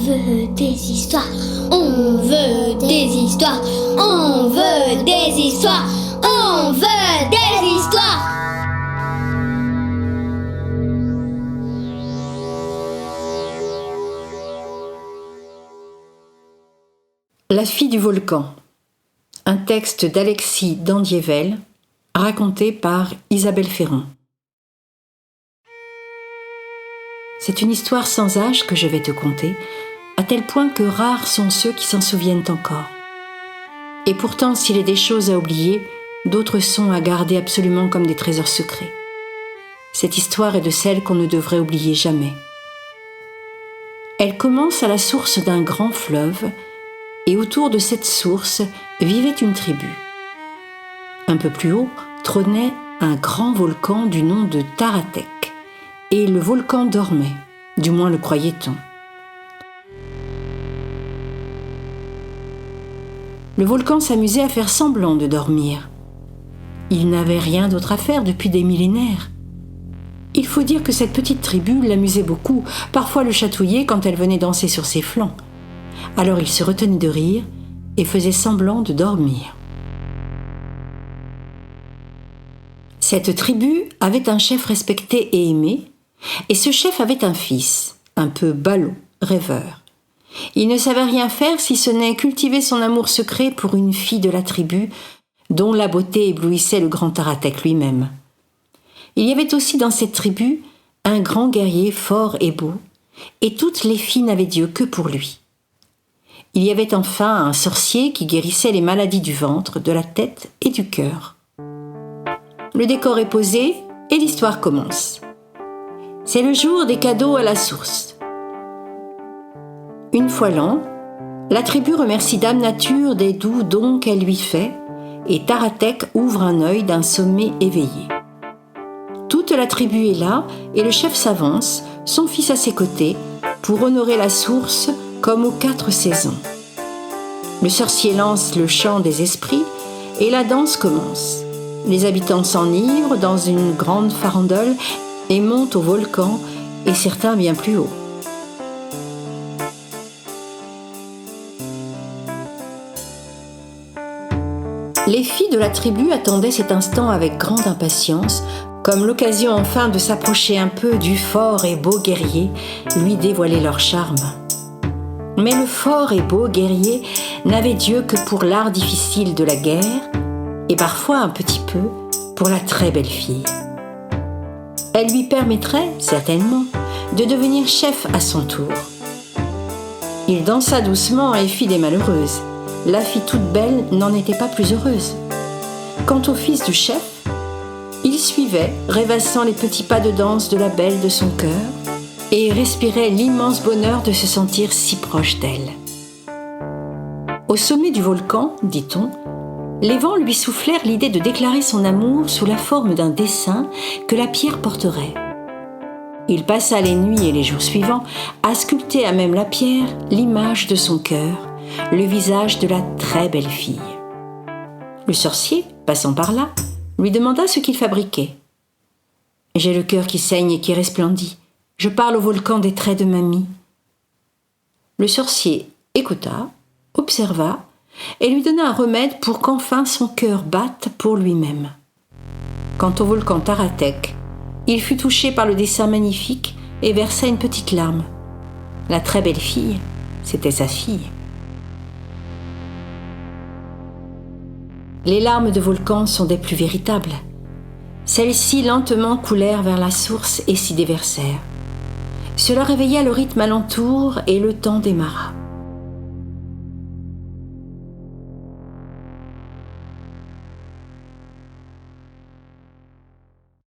veut des histoires, on veut des histoires, on veut des histoires, on veut des histoires. La fille du volcan, un texte d'Alexis Dandievel, raconté par Isabelle Ferron. C'est une histoire sans âge que je vais te conter, à tel point que rares sont ceux qui s'en souviennent encore. Et pourtant, s'il est des choses à oublier, d'autres sont à garder absolument comme des trésors secrets. Cette histoire est de celles qu'on ne devrait oublier jamais. Elle commence à la source d'un grand fleuve, et autour de cette source vivait une tribu. Un peu plus haut trônait un grand volcan du nom de Taratek, et le volcan dormait, du moins le croyait-on. Le volcan s'amusait à faire semblant de dormir. Il n'avait rien d'autre à faire depuis des millénaires. Il faut dire que cette petite tribu l'amusait beaucoup, parfois le chatouillait quand elle venait danser sur ses flancs. Alors il se retenait de rire et faisait semblant de dormir. Cette tribu avait un chef respecté et aimé, et ce chef avait un fils, un peu ballot, rêveur. Il ne savait rien faire si ce n'est cultiver son amour secret pour une fille de la tribu, dont la beauté éblouissait le grand Taratek lui-même. Il y avait aussi dans cette tribu un grand guerrier fort et beau, et toutes les filles n'avaient Dieu que pour lui. Il y avait enfin un sorcier qui guérissait les maladies du ventre, de la tête et du cœur. Le décor est posé et l'histoire commence. C'est le jour des cadeaux à la source. Une fois l'an, la tribu remercie Dame Nature des doux dons qu'elle lui fait et Taratek ouvre un œil d'un sommeil éveillé. Toute la tribu est là et le chef s'avance, son fils à ses côtés, pour honorer la source comme aux 4 saisons. Le sorcier lance le chant des esprits et la danse commence. Les habitants s'enivrent dans une grande farandole et montent au volcan, et certains bien plus haut. Les filles de la tribu attendaient cet instant avec grande impatience, comme l'occasion enfin de s'approcher un peu du fort et beau guerrier, lui dévoiler leur charme. Mais le fort et beau guerrier n'avait Dieu que pour l'art difficile de la guerre, et parfois un petit peu pour la très belle fille. Elle lui permettrait, certainement, de devenir chef à son tour. Il dansa doucement et fit des malheureuses. La fille toute belle n'en était pas plus heureuse. Quant au fils du chef, il suivait, rêvassant les petits pas de danse de la belle de son cœur, et respirait l'immense bonheur de se sentir si proche d'elle. Au sommet du volcan, dit-on, les vents lui soufflèrent l'idée de déclarer son amour sous la forme d'un dessin que la pierre porterait. Il passa les nuits et les jours suivants à sculpter à même la pierre l'image de son cœur, le visage de la très belle fille. Le sorcier, passant par là, lui demanda ce qu'il fabriquait. « J'ai le cœur qui saigne et qui resplendit. Je parle au volcan des traits de mamie. » Le sorcier écouta, observa, et lui donna un remède pour qu'enfin son cœur batte pour lui-même. Quant au volcan Taratek, il fut touché par le dessin magnifique et versa une petite larme. La très belle fille, c'était sa fille. Les larmes de volcan sont des plus véritables. Celles-ci lentement coulèrent vers la source et s'y déversèrent. Cela réveilla le rythme alentour et le temps démarra.